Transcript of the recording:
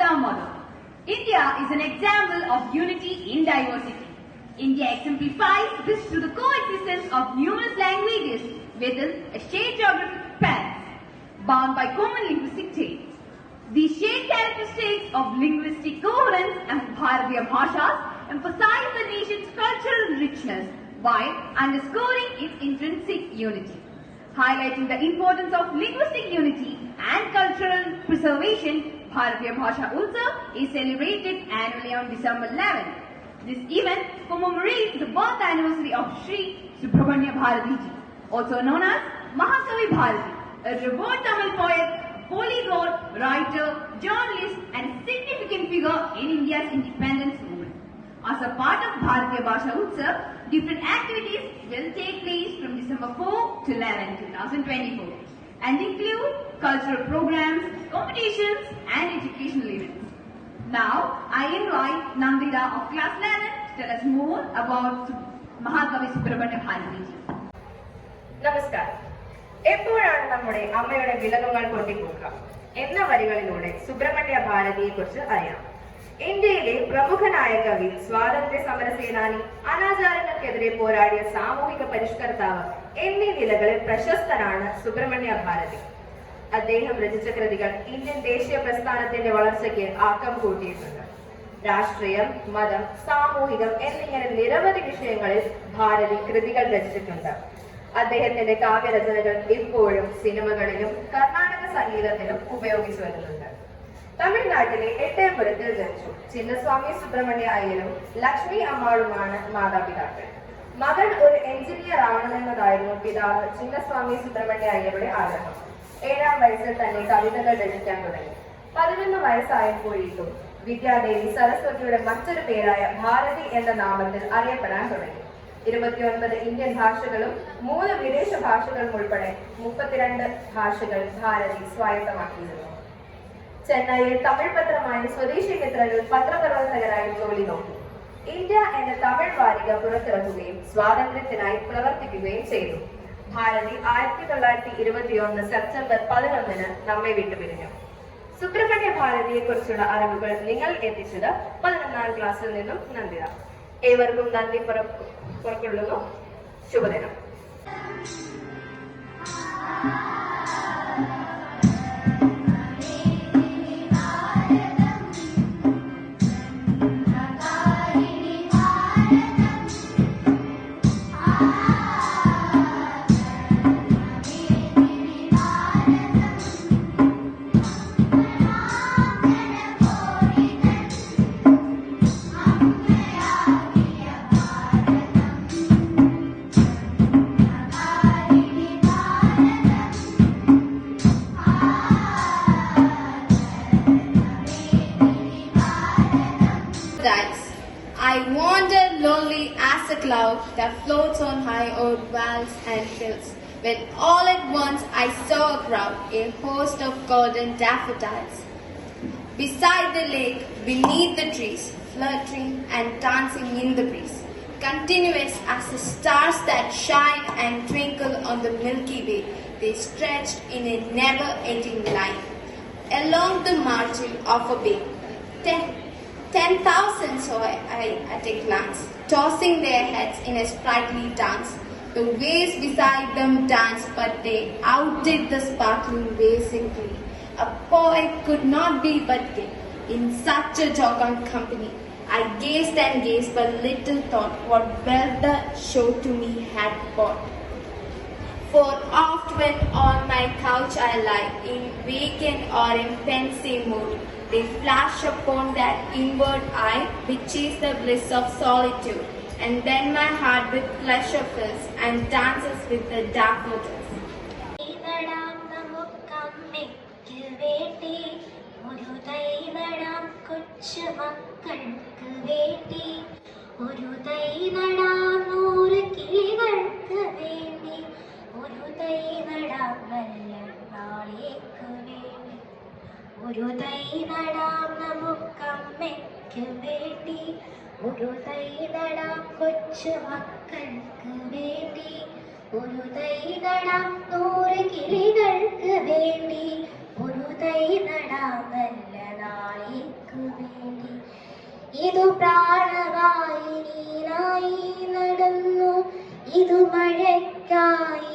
our mother. India is an example of unity in diversity. India exemplifies this through the coexistence of numerous languages within a shared geographic span, bound by common linguistic traits. These shared characteristics of linguistic coherence and Bharatiya Bhashas emphasize the nation's cultural richness while underscoring its intrinsic unity. Highlighting the importance of linguistic unity and cultural preservation, Bharatiya Bhasha Utsav is celebrated annually on December 11th. This event commemorates the birth anniversary of Sri Subramanya Bharati ji, also known as Mahakavi Bharati, a revered Tamil poet, polyglot, writer, journalist and significant figure in India's independence movement. As a part of Bharatiya Bhasha Utsav, different activities will take place from December 4 to 11, 2024 and include cultural programs, competitions and educational events. Now, I invite Nandita of class 11 to tell us more about Mahakavi Subramanya Bharati ji. നമസ്കാരം. എപ്പോഴാണ് നമ്മുടെ അമ്മയുടെ വിലകങ്ങൾ പൊട്ടിപ്പോക്കുക എന്ന വരികളിലൂടെ സുബ്രഹ്മണ്യ ഭാരതിയെ കുറിച്ച് അറിയാം. ഇന്ത്യയിലെ പ്രമുഖനായ കവി, സ്വാതന്ത്ര്യ സമര സേനാനി, അനാചാരങ്ങൾക്കെതിരെ പോരാടിയ സാമൂഹിക പരിഷ്കർത്താവ് എന്നീ നിലകളിൽ പ്രശസ്തനാണ് സുബ്രഹ്മണ്യ ഭാരതി. അദ്ദേഹം രചിച്ച കൃതികൾ ഇന്ത്യൻ ദേശീയ പ്രസ്ഥാനത്തിന്റെ വളർച്ചയ്ക്ക് ആക്കം കൂട്ടിയിട്ടുണ്ട്. രാഷ്ട്രീയം, മതം, സാമൂഹികം എന്നിങ്ങനെ നിരവധി വിഷയങ്ങളിൽ ഭാരതി കൃതികൾ രചിച്ചിട്ടുണ്ട്. അദ്ദേഹത്തിന്റെ കാവ്യരചനകൾ ഇപ്പോഴും സിനിമകളിലും കർണാടക സംഗീതത്തിലും ഉപയോഗിച്ചു വരുന്നുണ്ട്. തമിഴ്നാട്ടിലെ എട്ടയപുരത്തിൽ ജനിച്ചു. ചിന്നസ്വാമി സുബ്രഹ്മണ്യ അയ്യരും ലക്ഷ്മി അമ്മാളുമാണ് മാതാപിതാക്കൾ. മകൻ ഒരു എഞ്ചിനീയർ ആവണമെന്നതായിരുന്നു പിതാവ് ചിന്നസ്വാമി സുബ്രഹ്മണ്യ അയ്യരുടെ ആഗ്രഹം. 7-ാം വയസ്സിൽ തന്നെ കവിതകൾ രചിക്കാൻ തുടങ്ങി. 11 വയസ്സായപ്പോഴേക്കും വിദ്യാദേവി സരസ്വതിയുടെ മറ്റൊരു പേരായ ഭാരതി എന്ന നാമത്തിൽ അറിയപ്പെടാൻ തുടങ്ങി. 29 ഇന്ത്യൻ ഭാഷകളും 3 വിദേശ ഭാഷകളും ഉൾപ്പെടെ 32 ഭാഷകൾ ഭാരതി സ്വായത്തമാക്കിയിരുന്നു. ചെന്നൈയിൽ തമിഴ് പത്രമായ സ്വദേശി മിത്രനിൽ പത്രപ്രവർത്തകരായി ജോലി നോക്കി. ഇന്ത്യ എന്ന തമിഴ് വാരിക പുറത്തിറക്കുകയും സ്വാതന്ത്ര്യത്തിനായി പ്രവർത്തിക്കുകയും ചെയ്തു. ഭാരതി 1921 സെപ്റ്റംബർ 11 നമ്മെ വിട്ടുപിരിഞ്ഞു. സുബ്രഹ്മണ്യ ഭാരതിയെ കുറിച്ചുള്ള അറിവുകൾ നിങ്ങൾ എത്തിച്ചത് 11ാം ക്ലാസ്സിൽ നിന്നും നന്ദിത. ഏവർക്കും നന്ദി പുറക്കൊള്ളുന്നു. ശുഭദിനം. I wandered lonely as a cloud that floats on high o'er valleys and hills, when all at once I saw a crowd, a host of golden daffodils. Beside the lake, beneath the trees, flirting and dancing in the breeze, continuous as the stars that shine and twinkle on the Milky Way, they stretched in a never-ending line. Along the margin of a bay, 10,000 saw I at a glance, tossing their heads in a sprightly dance. The waves beside them danced, but they outdid the sparkling waves in glee. A poet could not be but gay in such a jocund company. I gazed and gazed, but little thought what wealth the show to me had brought. For oft when on my couch I lie, in vacant or in pensive mood, they flash upon that inward eye, which is the bliss of solitude. And then my heart with pleasure fills and dances with the daffodils. ഒരു തൈ നടാം നമുക്കമ്മയ്ക്ക് വേണ്ടി, ഒരു തൈ നടാം കൊച്ചു മക്കൾക്ക് വേണ്ടി, ഒരു തൈ നടാം 100 കിളികൾക്ക് വേണ്ടി, ഒരു തൈ നടാം നല്ല നാളേക്ക് ഇതു പ്രാണവായി നീനായി നടന്നു, ഇതു മഴയ്ക്കായി